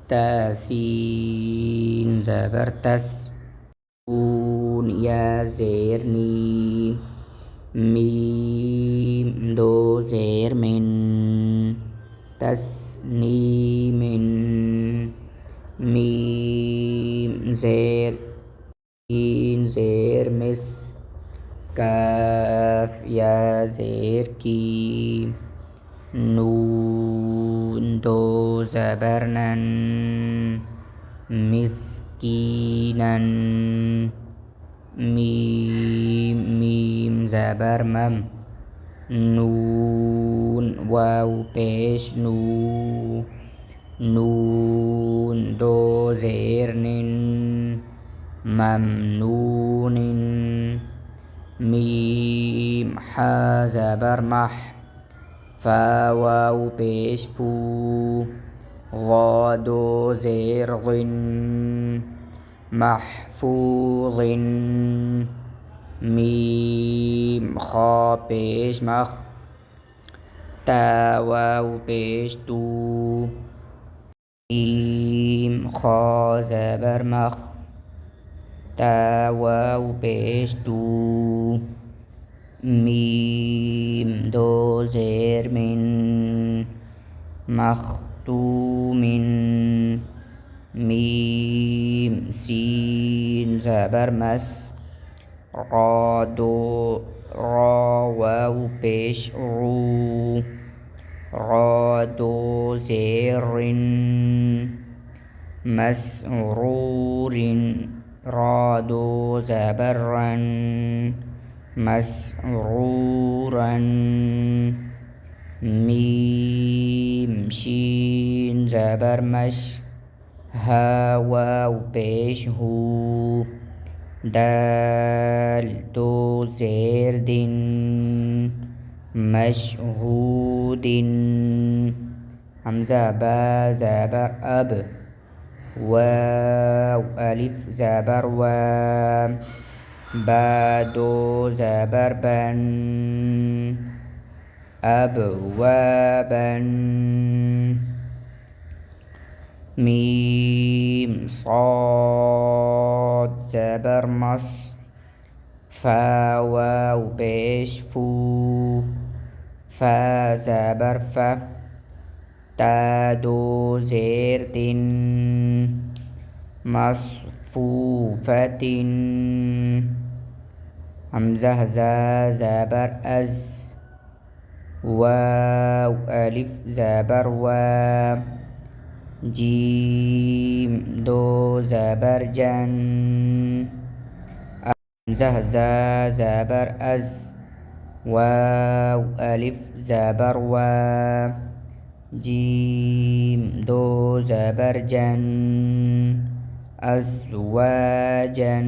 تاسين زبر تس. نون يا زير ني. ميم دو زير من. تسنيم. ميم زير. إن زير مس. كاف يا زير كي. نون دو زبرنن. مسكينا. ميم ميم زبر مم. نون واو بيش نو. نون دو زير نن. ممنون. ميم حا زبر مح. فا واو بيش فو. غا دو زير غن. محفوظ. ميم خا بيش مخ. تا واو بيش تو. ميم خا زبر مخ. تا واو بيش تو. ميم دو زير من. مختوم. ميم سين زبر مس. را دو را واو بيش رو. را دو زير مسرور. را دو زبرا. مسرورا. ميم شين زبر مش. ها واو بيش هو. دال دو زير دن. مشهود. همزة با زبر أب. واو ألف زبر و. با دو زبر بن. أبوابا. ميم صاد زبر مص. فا واو بيش فو. فا زبر ف. تا دو زير دن. مصفوفة. همزة زا زبر أز. واو ألف زبر و. جيم دو زبر جن. همزة زا زبر أز. واو ألف زبر و. جيم دو زبر جن. أزواجا.